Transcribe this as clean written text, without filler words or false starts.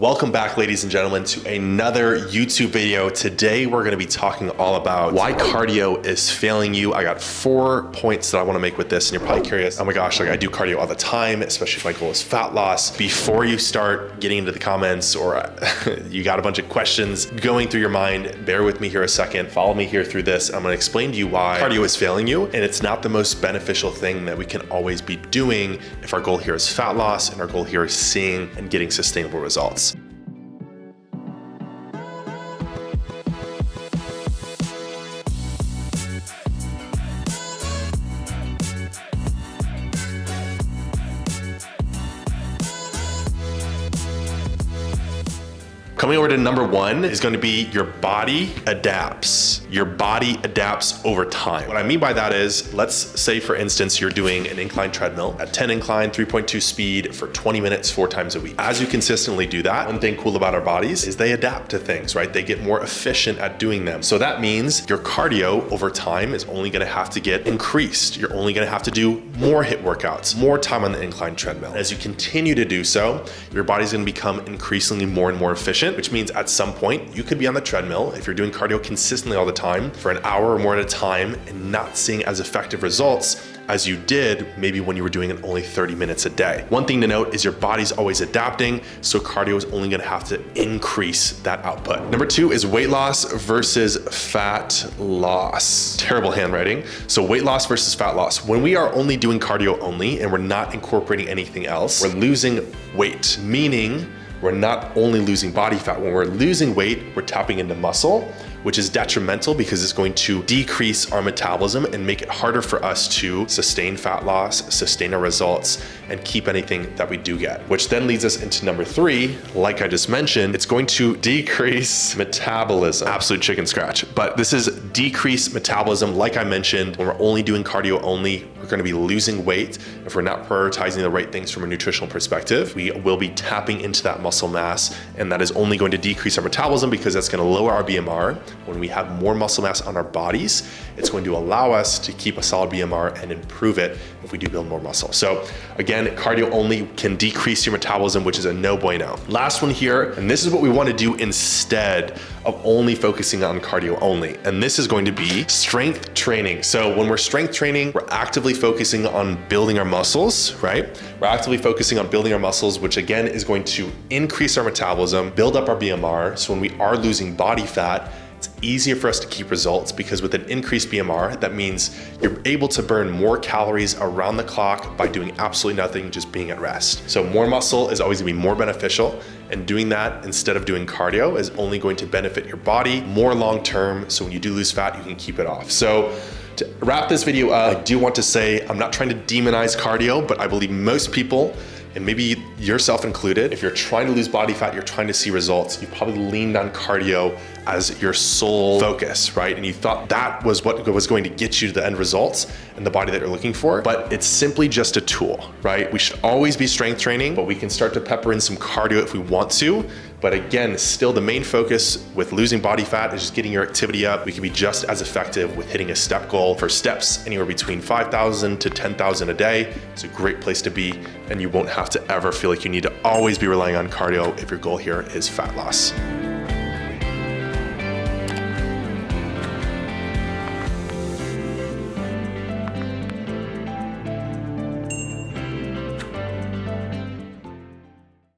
Welcome back, ladies and gentlemen, to another YouTube video. Today, we're gonna be talking all about why cardio is failing you. I got 4 points that I wanna make with this, and you're probably curious, oh my gosh, like I do cardio all the time, especially if my goal is fat loss. Before you start getting into the comments or you got a bunch of questions going through your mind, bear with me here a second, follow me here through this. I'm gonna explain to you why cardio is failing you, and it's not the most beneficial thing that we can always be doing if our goal here is fat loss and our goal here is seeing and getting sustainable results. Coming over to number 1 is going to be your body adapts. Your body adapts over time. What I mean by that is, let's say for instance, you're doing an incline treadmill at 10 incline, 3.2 speed for 20 minutes, 4 times a week. As you consistently do that, one thing cool about our bodies is they adapt to things, right? They get more efficient at doing them. So that means your cardio over time is only gonna have to get increased. You're only gonna have to do more HIIT workouts, more time on the incline treadmill. As you continue to do so, your body's gonna become increasingly more and more efficient, which means at some point you could be on the treadmill if you're doing cardio consistently all the time for an hour or more at a time and not seeing as effective results as you did maybe when you were doing it only 30 minutes a day. One thing to note is your body's always adapting, so cardio is only gonna have to increase that output. Number 2 is weight loss versus fat loss. Terrible handwriting. So weight loss versus fat loss. When we are only doing cardio only and we're not incorporating anything else, we're losing weight, meaning we're not only losing body fat. When we're losing weight, we're tapping into muscle, which is detrimental because it's going to decrease our metabolism and make it harder for us to sustain fat loss, sustain our results, and keep anything that we do get. Which then leads us into number 3, like I just mentioned, it's going to decrease metabolism. Absolute chicken scratch. But this is decreased metabolism. Like I mentioned, when we're only doing cardio only, we're gonna be losing weight. If we're not prioritizing the right things from a nutritional perspective, we will be tapping into that muscle mass, and that is only going to decrease our metabolism because that's gonna lower our BMR. When we have more muscle mass on our bodies, it's going to allow us to keep a solid BMR and improve it if we do build more muscle. So again, cardio only can decrease your metabolism, which is a no bueno. Last one here, and this is what we want to do instead of only focusing on cardio only. And this is going to be strength training. So when we're strength training, we're actively focusing on building our muscles, right? We're actively focusing on building our muscles, which again is going to increase our metabolism, build up our BMR. So when we are losing body fat, it's easier for us to keep results because with an increased BMR, that means you're able to burn more calories around the clock by doing absolutely nothing, just being at rest. So more muscle is always gonna be more beneficial, and doing that instead of doing cardio is only going to benefit your body more long-term. So when you do lose fat, you can keep it off. So to wrap this video up, I do want to say, I'm not trying to demonize cardio, but I believe most people, and maybe yourself included, if you're trying to lose body fat, you're trying to see results, you probably leaned on cardio as your sole focus, right? And you thought that was what was going to get you to the end results and the body that you're looking for, but it's simply just a tool, right? We should always be strength training, but we can start to pepper in some cardio if we want to. But again, still the main focus with losing body fat is just getting your activity up. We can be just as effective with hitting a step goal. For steps, anywhere between 5,000 to 10,000 a day. It's a great place to be, and you won't have to ever feel like you need to always be relying on cardio if your goal here is fat loss.